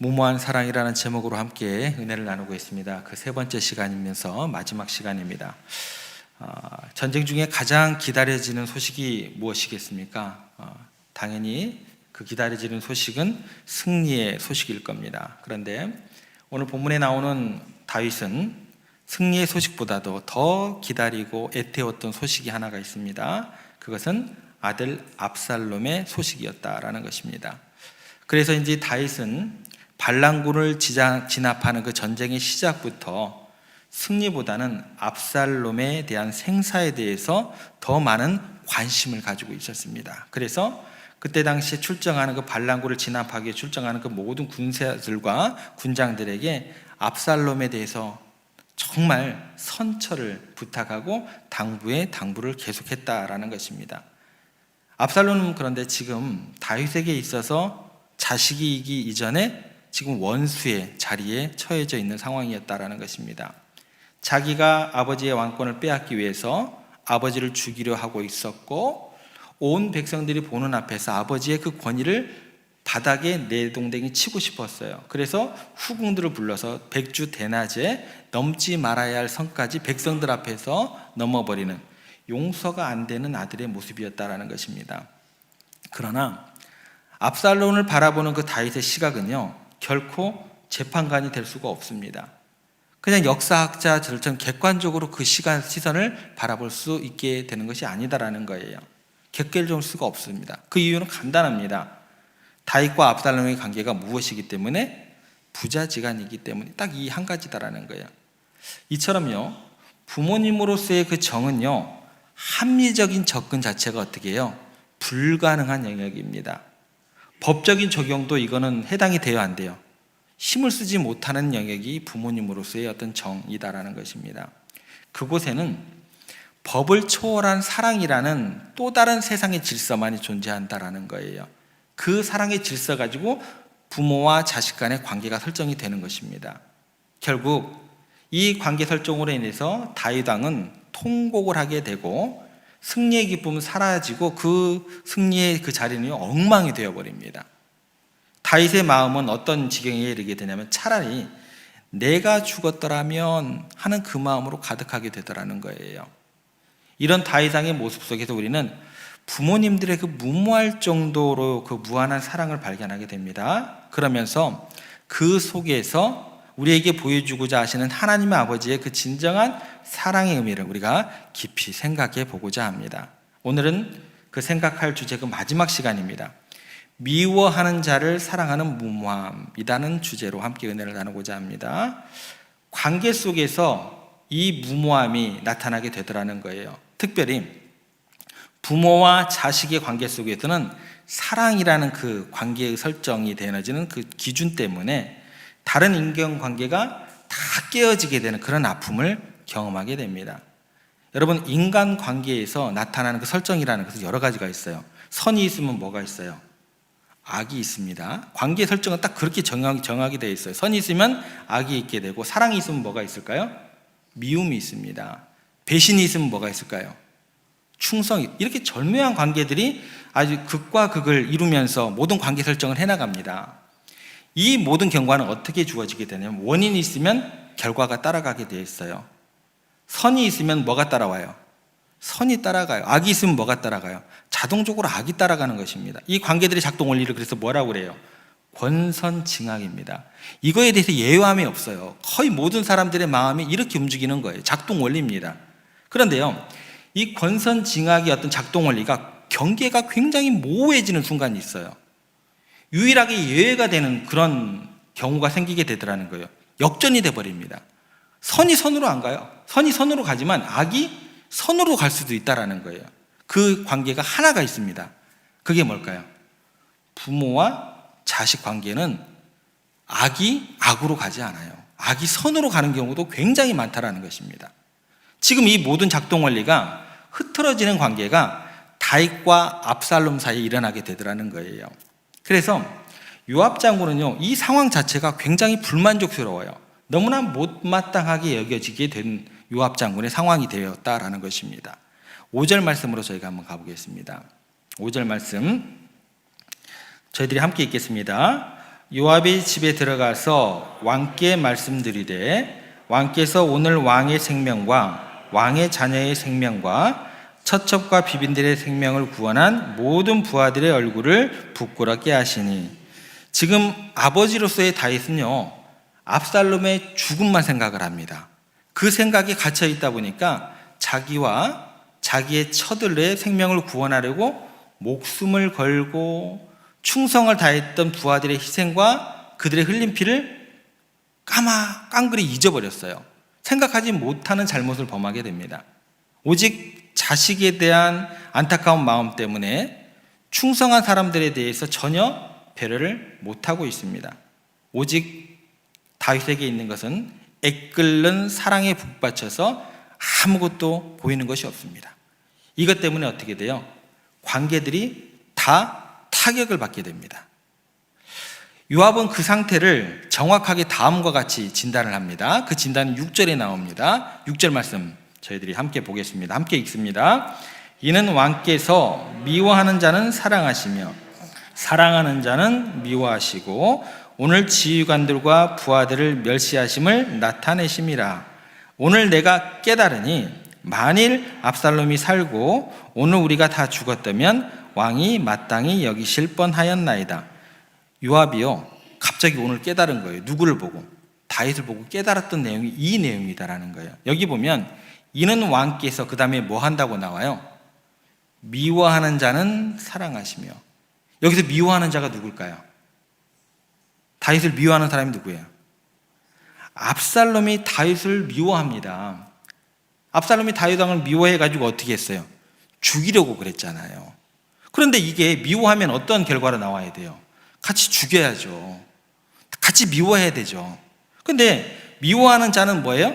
무모한 사랑이라는 제목으로 함께 은혜를 나누고 있습니다. 그 세 번째 시간이면서 마지막 시간입니다. 전쟁 중에 가장 기다려지는 소식이 무엇이겠습니까? 당연히 그 기다려지는 소식은 승리의 소식일 겁니다. 그런데 오늘 본문에 나오는 다윗은 승리의 소식보다도 더 기다리고 애태웠던 소식이 하나가 있습니다. 그것은 아들 압살롬의 소식이었다라는 것입니다. 그래서 이제 다윗은 발랑군을 진압하는 그 전쟁의 시작부터 승리보다는 압살롬에 대한 생사에 대해서 더 많은 관심을 가지고 있었습니다. 그래서 그때 당시에 출정하는 그 발랑군을 진압하기 위해 출정하는 그 모든 군사들과 군장들에게 압살롬에 대해서 정말 선처를 부탁하고 당부를 계속했다라는 것입니다. 압살롬은 그런데 지금 다윗에게 있어서 자식이기 이전에 지금 원수의 자리에 처해져 있는 상황이었다라는 것입니다. 자기가 아버지의 왕권을 빼앗기 위해서 아버지를 죽이려 하고 있었고, 온 백성들이 보는 앞에서 아버지의 그 권위를 바닥에 내동댕이 치고 싶었어요. 그래서 후궁들을 불러서 백주 대낮에 넘지 말아야 할 선까지 백성들 앞에서 넘어버리는 용서가 안 되는 아들의 모습이었다라는 것입니다. 그러나 압살롬을 바라보는 그 다윗의 시각은요, 결코 재판관이 될 수가 없습니다. 그냥 역사학자들처럼 객관적으로 그 시선을 바라볼 수 있게 되는 것이 아니다라는 거예요. 객관적일 수가 없습니다. 그 이유는 간단합니다. 다윗과 압살롬의 관계가 무엇이기 때문에? 부자지간이기 때문에 딱 이 한 가지다라는 거예요. 이처럼요, 부모님으로서의 그 정은요, 합리적인 접근 자체가 어떻게 해요? 불가능한 영역입니다. 법적인 적용도 이거는 해당이 돼요, 안 돼요? 힘을 쓰지 못하는 영역이 부모님으로서의 어떤 정이다라는 것입니다. 그곳에는 법을 초월한 사랑이라는 또 다른 세상의 질서만이 존재한다라는 거예요. 그 사랑의 질서 가지고 부모와 자식 간의 관계가 설정이 되는 것입니다. 결국 이 관계 설정으로 인해서 다윗 왕은 통곡을 하게 되고 승리의 기쁨은 사라지고 그 승리의 그 자리는 엉망이 되어버립니다. 다윗의 마음은 어떤 지경에 이르게 되냐면 차라리 내가 죽었더라면 하는 그 마음으로 가득하게 되더라는 거예요. 이런 다윗 왕의 모습 속에서 우리는 부모님들의 그 무모할 정도로 그 무한한 사랑을 발견하게 됩니다. 그러면서 그 속에서 우리에게 보여주고자 하시는 하나님의 아버지의 그 진정한 사랑의 의미를 우리가 깊이 생각해 보고자 합니다. 오늘은 그 생각할 주제가 마지막 시간입니다. 미워하는 자를 사랑하는 무모함이라는 주제로 함께 은혜를 나누고자 합니다. 관계 속에서 이 무모함이 나타나게 되더라는 거예요. 특별히 부모와 자식의 관계 속에서는 사랑이라는 그 관계의 설정이 되어지는 그 기준 때문에 다른 인간관계가 다 깨어지게 되는 그런 아픔을 경험하게 됩니다. 여러분, 인간관계에서 나타나는 그 설정이라는 것은 여러 가지가 있어요. 선이 있으면 뭐가 있어요? 악이 있습니다. 관계 설정은 딱 그렇게 정하게 되어 있어요. 선이 있으면 악이 있게 되고, 사랑이 있으면 뭐가 있을까요? 미움이 있습니다. 배신이 있으면 뭐가 있을까요? 충성이. 이렇게 절묘한 관계들이 아주 극과 극을 이루면서 모든 관계 설정을 해나갑니다. 이 모든 경과는 어떻게 주어지게 되냐면, 원인이 있으면 결과가 따라가게 되어 있어요. 선이 있으면 뭐가 따라와요? 선이 따라가요. 악이 있으면 뭐가 따라가요? 자동적으로 악이 따라가는 것입니다. 이 관계들의 작동 원리를 그래서 뭐라고 그래요? 권선징악입니다. 이거에 대해서 예외함이 없어요. 거의 모든 사람들의 마음이 이렇게 움직이는 거예요. 작동 원리입니다. 그런데요, 이 권선징악의 어떤 작동 원리가 경계가 굉장히 모호해지는 순간이 있어요. 유일하게 예외가 되는 그런 경우가 생기게 되더라는 거예요. 역전이 돼버립니다. 선이 선으로 안 가요. 선이 선으로 가지만 악이 선으로 갈 수도 있다는 거예요. 그 관계가 하나가 있습니다. 그게 뭘까요? 부모와 자식 관계는 악이 악으로 가지 않아요. 악이 선으로 가는 경우도 굉장히 많다는 것입니다. 지금 이 모든 작동 원리가 흐트러지는 관계가 다윗과 압살롬 사이에 일어나게 되더라는 거예요. 그래서 요압 장군은요, 이 상황 자체가 굉장히 불만족스러워요. 너무나 못마땅하게 여겨지게 된 요압 장군의 상황이 되었다라는 것입니다. 5절 말씀으로 저희가 한번 가보겠습니다. 5절 말씀 저희들이 함께 읽겠습니다. 요압이 집에 들어가서 왕께 말씀드리되 왕께서 오늘 왕의 생명과 왕의 자녀의 생명과 처첩과 비빈들의 생명을 구원한 모든 부하들의 얼굴을 부끄럽게 하시니. 지금 아버지로서의 다윗은요, 압살롬의 죽음만 생각을 합니다. 그 생각이 갇혀 있다 보니까 자기와 자기의 처들의 생명을 구원하려고 목숨을 걸고 충성을 다했던 부하들의 희생과 그들의 흘린 피를 깡그리 잊어버렸어요. 생각하지 못하는 잘못을 범하게 됩니다. 오직 자식에 대한 안타까운 마음 때문에 충성한 사람들에 대해서 전혀 배려를 못하고 있습니다. 오직 다윗에게 있는 것은 애끓는 사랑에 북받쳐서 아무것도 보이는 것이 없습니다. 이것 때문에 어떻게 돼요? 관계들이 다 타격을 받게 됩니다. 요압은 그 상태를 정확하게 다음과 같이 진단을 합니다. 그 진단은 6절에 나옵니다. 6절 말씀 저희들이 함께 보겠습니다. 함께 읽습니다. 이는 왕께서 미워하는 자는 사랑하시며 사랑하는 자는 미워하시고 오늘 지휘관들과 부하들을 멸시하심을 나타내심이라. 오늘 내가 깨달으니 만일 압살롬이 살고 오늘 우리가 다 죽었다면 왕이 마땅히 여기실 뻔하였나이다. 요압이요, 갑자기 오늘 깨달은 거예요. 누구를 보고? 다윗을 보고 깨달았던 내용이 이 내용이다라는 거예요. 여기 보면 이는 왕께서, 그 다음에 뭐 한다고 나와요? 미워하는 자는 사랑하시며. 여기서 미워하는 자가 누굴까요? 다윗을 미워하는 사람이 누구예요? 압살롬이 다윗을 미워합니다. 압살롬이 다윗 왕을 미워해가지고 어떻게 했어요? 죽이려고 그랬잖아요. 그런데 이게 미워하면 어떤 결과로 나와야 돼요? 같이 죽여야죠. 같이 미워해야 되죠. 그런데 미워하는 자는 뭐예요?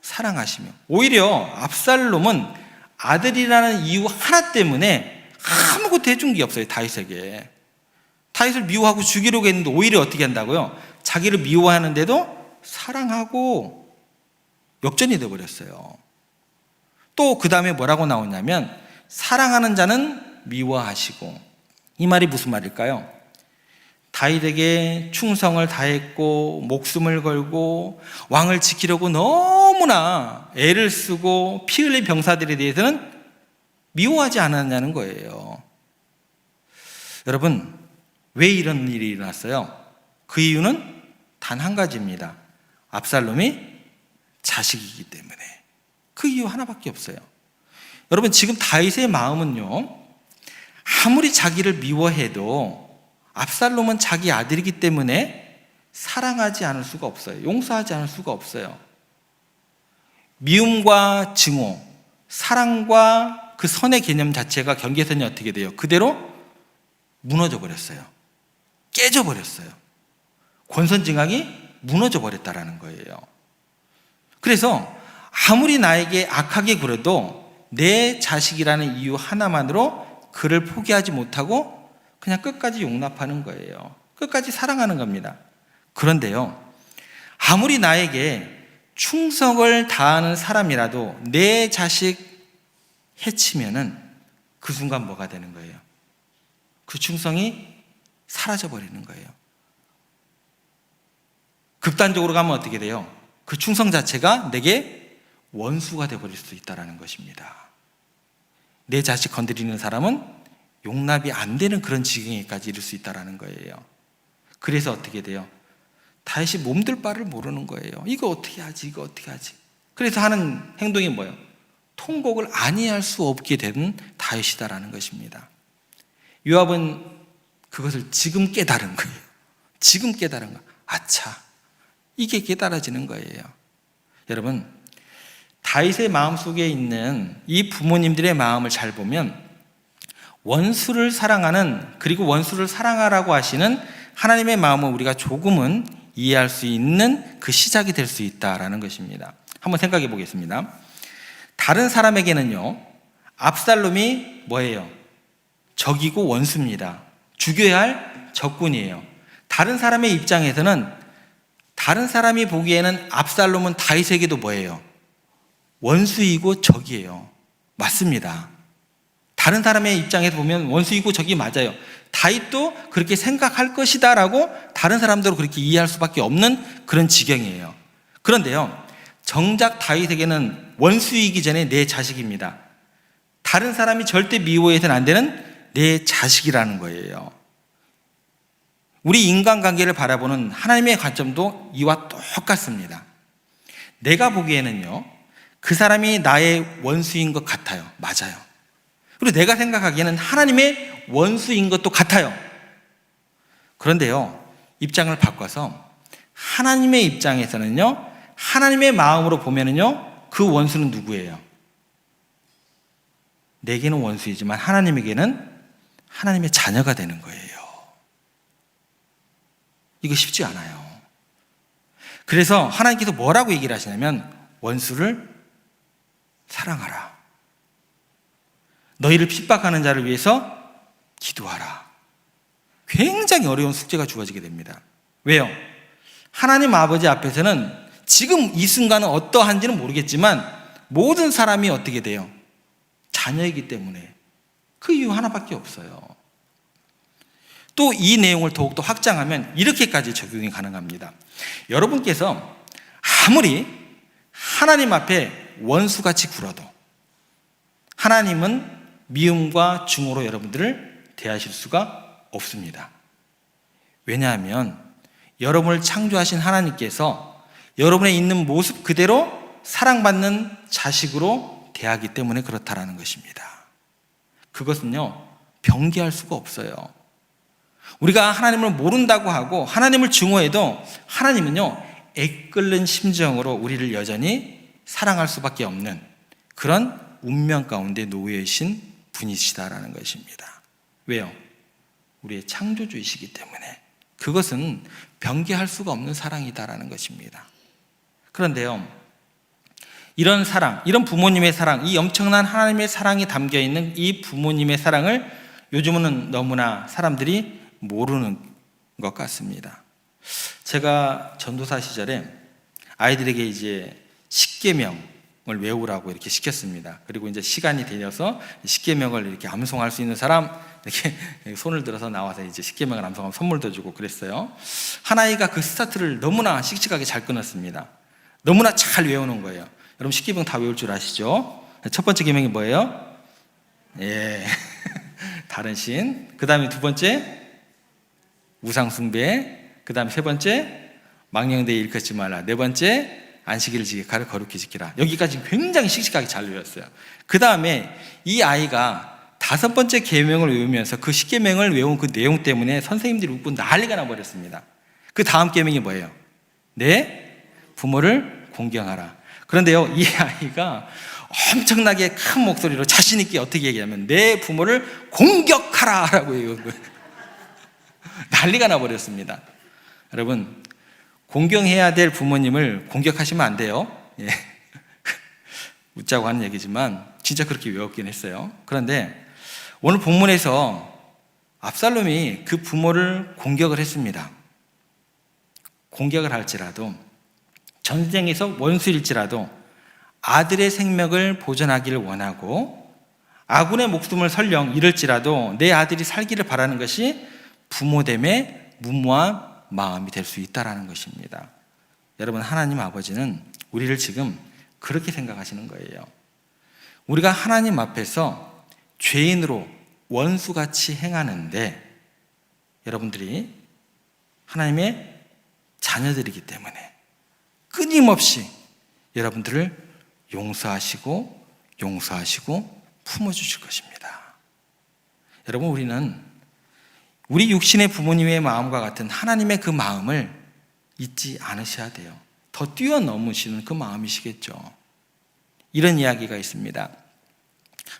사랑하시며. 오히려 압살롬은 아들이라는 이유 하나 때문에 아무것도 해준 게 없어요. 다윗에게. 다윗을 미워하고 죽이려고 했는데 오히려 어떻게 한다고요? 자기를 미워하는데도 사랑하고 역전이 되어버렸어요. 또 그 다음에 뭐라고 나오냐면 사랑하는 자는 미워하시고. 이 말이 무슨 말일까요? 다윗에게 충성을 다했고 목숨을 걸고 왕을 지키려고 너무나 애를 쓰고 피 흘린 병사들에 대해서는 미워하지 않았냐는 거예요. 여러분, 왜 이런 일이 일어났어요? 그 이유는 단 한 가지입니다. 압살롬이 자식이기 때문에. 그 이유 하나밖에 없어요. 여러분, 지금 다윗의 마음은요, 아무리 자기를 미워해도 압살롬은 자기 아들이기 때문에 사랑하지 않을 수가 없어요. 용서하지 않을 수가 없어요. 미움과 증오, 사랑과 그 선의 개념 자체가 경계선이 어떻게 돼요? 그대로 무너져 버렸어요. 깨져 버렸어요. 권선징악이 무너져 버렸다라는 거예요. 그래서 아무리 나에게 악하게 굴어도 내 자식이라는 이유 하나만으로 그를 포기하지 못하고 그냥 끝까지 용납하는 거예요. 끝까지 사랑하는 겁니다. 그런데요, 아무리 나에게 충성을 다하는 사람이라도 내 자식 해치면은 그 순간 뭐가 되는 거예요? 그 충성이 사라져버리는 거예요. 극단적으로 가면 어떻게 돼요? 그 충성 자체가 내게 원수가 되어버릴 수 있다는 것입니다. 내 자식 건드리는 사람은 용납이 안 되는 그런 지경에까지 이를 수 있다는 거예요. 그래서 어떻게 돼요? 다윗이 몸둘 바를 모르는 거예요. 이거 어떻게 하지? 이거 어떻게 하지? 그래서 하는 행동이 뭐예요? 통곡을 아니할 수 없게 된 다윗이다라는 것입니다. 요압은 그것을 지금 깨달은 거예요. 지금 깨달은 거. 아차, 이게 깨달아지는 거예요. 여러분, 다윗의 마음속에 있는 이 부모님들의 마음을 잘 보면 원수를 사랑하는, 그리고 원수를 사랑하라고 하시는 하나님의 마음을 우리가 조금은 이해할 수 있는 그 시작이 될 수 있다라는 것입니다. 한번 생각해 보겠습니다. 다른 사람에게는요, 압살롬이 뭐예요? 적이고 원수입니다. 죽여야 할 적군이에요. 다른 사람의 입장에서는, 다른 사람이 보기에는 압살롬은 다윗에게도 뭐예요? 원수이고 적이에요. 맞습니다. 다른 사람의 입장에서 보면 원수이고 적이 맞아요. 다윗도 그렇게 생각할 것이다 라고 다른 사람들로 그렇게 이해할 수밖에 없는 그런 지경이에요. 그런데요, 정작 다윗에게는 원수이기 전에 내 자식입니다. 다른 사람이 절대 미워해서는 안 되는 내 자식이라는 거예요. 우리 인간관계를 바라보는 하나님의 관점도 이와 똑같습니다. 내가 보기에는요, 그 사람이 나의 원수인 것 같아요. 맞아요. 그리고 내가 생각하기에는 하나님의 원수인 것도 같아요. 그런데요, 입장을 바꿔서 하나님의 입장에서는요, 하나님의 마음으로 보면은요, 그 원수는 누구예요? 내게는 원수이지만 하나님에게는 하나님의 자녀가 되는 거예요. 이거 쉽지 않아요. 그래서 하나님께서 뭐라고 얘기를 하시냐면 원수를 사랑하라. 너희를 핍박하는 자를 위해서 기도하라. 굉장히 어려운 숙제가 주어지게 됩니다. 왜요? 하나님 아버지 앞에서는 지금 이 순간은 어떠한지는 모르겠지만 모든 사람이 어떻게 돼요? 자녀이기 때문에 그 이유 하나밖에 없어요. 또 이 내용을 더욱더 확장하면 이렇게까지 적용이 가능합니다. 여러분께서 아무리 하나님 앞에 원수같이 굴어도 하나님은 미움과 증오로 여러분들을 대하실 수가 없습니다. 왜냐하면 여러분을 창조하신 하나님께서 여러분의 있는 모습 그대로 사랑받는 자식으로 대하기 때문에 그렇다라는 것입니다. 그것은요, 변개할 수가 없어요. 우리가 하나님을 모른다고 하고 하나님을 증오해도 하나님은요, 애끓는 심정으로 우리를 여전히 사랑할 수밖에 없는 그런 운명 가운데 놓여계신 분이시다라는 것입니다. 왜요? 우리의 창조주이시기 때문에 그것은 변개할 수가 없는 사랑이다라는 것입니다. 그런데요, 이런 사랑, 이런 부모님의 사랑, 이 엄청난 하나님의 사랑이 담겨있는 이 부모님의 사랑을 요즘은 너무나 사람들이 모르는 것 같습니다. 제가 전도사 시절에 아이들에게 이제 십계명을 외우라고 이렇게 시켰습니다. 그리고 이제 시간이 되어서 십계명을 이렇게 암송할 수 있는 사람 이렇게 손을 들어서 나와서 이제 십계명을 암송하면 선물도 주고 그랬어요. 한 아이가 그 스타트를 너무나 씩씩하게 잘 끊었습니다. 너무나 잘 외우는 거예요. 여러분 십계명 다 외울 줄 아시죠? 첫 번째 계명이 뭐예요? 예, 다른 신. 그 다음에 두 번째 우상숭배. 그 다음에 세 번째 망령되이 일컫지 말라. 네 번째 안식일을 지키라, 거룩히 지키라. 여기까지 굉장히 씩씩하게 잘 외웠어요. 그 다음에 이 아이가 다섯 번째 계명을 외우면서 그 십계명을 외운 그 내용 때문에 선생님들이 웃고 난리가 나버렸습니다. 그 다음 계명이 뭐예요? 내 부모를 공경하라. 그런데요, 이 아이가 엄청나게 큰 목소리로 자신 있게 어떻게 얘기하면 내 부모를 공격하라 라고 얘기해요. 난리가 나버렸습니다. 여러분, 공경해야 될 부모님을 공격하시면 안 돼요. 예. 웃자고 하는 얘기지만 진짜 그렇게 외웠긴 했어요. 그런데 오늘 본문에서 압살롬이 그 부모를 공격을 했습니다. 공격을 할지라도, 전쟁에서 원수일지라도 아들의 생명을 보존하기를 원하고 아군의 목숨을 설령 잃을지라도 내 아들이 살기를 바라는 것이 부모됨의 무모한 마음이 될 수 있다는 것입니다. 여러분, 하나님 아버지는 우리를 지금 그렇게 생각하시는 거예요. 우리가 하나님 앞에서 죄인으로 원수같이 행하는데 여러분들이 하나님의 자녀들이기 때문에 끊임없이 여러분들을 용서하시고 품어주실 것입니다. 여러분, 우리는 우리 육신의 부모님의 마음과 같은 하나님의 그 마음을 잊지 않으셔야 돼요. 더 뛰어넘으시는 그 마음이시겠죠. 이런 이야기가 있습니다.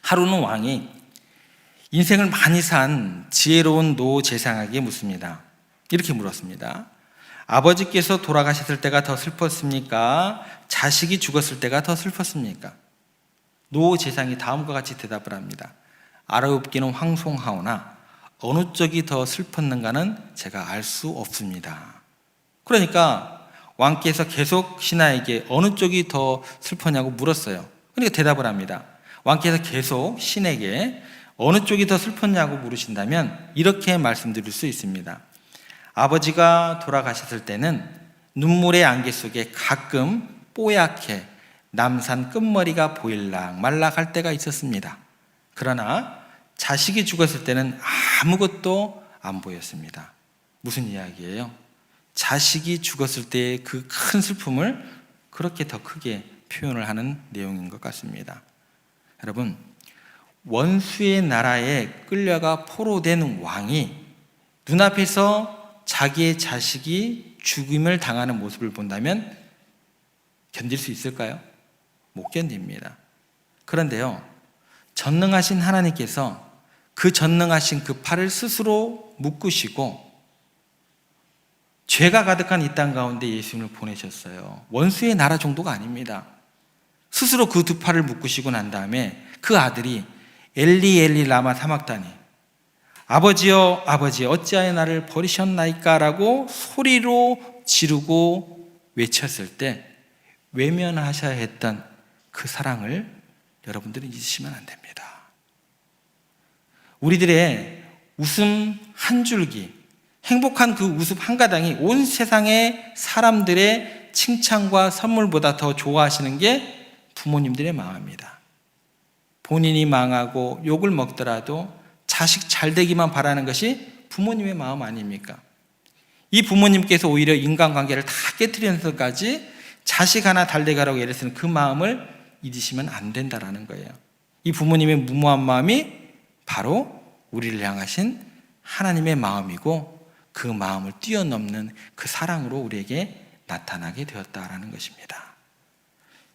하루는 왕이 인생을 많이 산 지혜로운 노 제사장에게 묻습니다. 이렇게 물었습니다. 아버지께서 돌아가셨을 때가 더 슬펐습니까? 자식이 죽었을 때가 더 슬펐습니까? 노 제사장이 다음과 같이 대답을 합니다. 알아듣기는 황송하오나 어느 쪽이 더 슬펐는가는 제가 알 수 없습니다. 그러니까 왕께서 계속 신하에게 어느 쪽이 더 슬퍼냐고 물었어요. 그러니까 대답을 합니다. 왕께서 계속 신에게 어느 쪽이 더 슬펐냐고 물으신다면 이렇게 말씀드릴 수 있습니다. 아버지가 돌아가셨을 때는 눈물의 안개 속에 가끔 뽀얗게 남산 끝머리가 보일락 말락할 때가 있었습니다. 그러나 자식이 죽었을 때는 아무것도 안 보였습니다. 무슨 이야기예요? 자식이 죽었을 때의 그 큰 슬픔을 그렇게 더 크게 표현을 하는 내용인 것 같습니다. 여러분, 원수의 나라에 끌려가 포로된 왕이 눈앞에서 자기의 자식이 죽임을 당하는 모습을 본다면 견딜 수 있을까요? 못 견딥니다. 그런데요, 전능하신 하나님께서 그 전능하신 그 팔을 스스로 묶으시고 죄가 가득한 이 땅 가운데 예수님을 보내셨어요. 원수의 나라 정도가 아닙니다. 스스로 그 두 팔을 묶으시고 난 다음에 그 아들이 엘리 엘리 라마 사막다니, 아버지여 아버지여 어찌하여 나를 버리셨나이까 라고 소리로 지르고 외쳤을 때 외면하셔야 했던 그 사랑을 여러분들은 잊으시면 안 됩니다. 우리들의 웃음 한 줄기, 행복한 그 웃음 한 가닥이 온 세상의 사람들의 칭찬과 선물보다 더 좋아하시는 게 부모님들의 마음입니다. 본인이 망하고 욕을 먹더라도 자식 잘 되기만 바라는 것이 부모님의 마음 아닙니까? 이 부모님께서 오히려 인간관계를 다 깨트리면서까지 자식 하나 달래가라고 애를 쓰는 그 마음을 잊으시면 안 된다라는 거예요. 이 부모님의 무모한 마음이 바로 우리를 향하신 하나님의 마음이고 그 마음을 뛰어넘는 그 사랑으로 우리에게 나타나게 되었다라는 것입니다.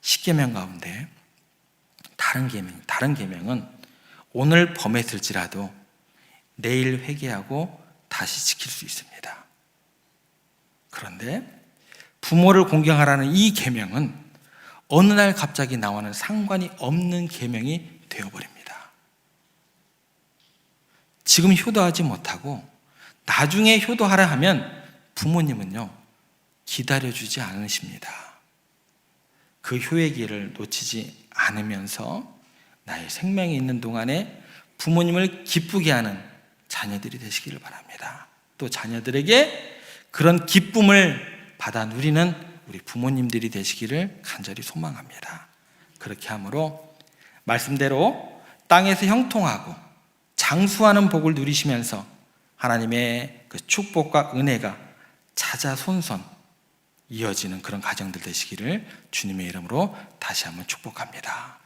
십계명 가운데 다른 계명은 오늘 범했을지라도 내일 회개하고 다시 지킬 수 있습니다. 그런데 부모를 공경하라는 이 계명은 어느 날 갑자기 나와는 상관이 없는 계명이 되어버립니다. 지금 효도하지 못하고 나중에 효도하라 하면 부모님은요 기다려주지 않으십니다. 그 효의 기회를 놓치지 않으면서 나의 생명이 있는 동안에 부모님을 기쁘게 하는 자녀들이 되시기를 바랍니다. 또 자녀들에게 그런 기쁨을 받아 누리는 우리 부모님들이 되시기를 간절히 소망합니다. 그렇게 함으로 말씀대로 땅에서 형통하고 장수하는 복을 누리시면서 하나님의 그 축복과 은혜가 자자손손 이어지는 그런 가정들 되시기를 주님의 이름으로 다시 한번 축복합니다.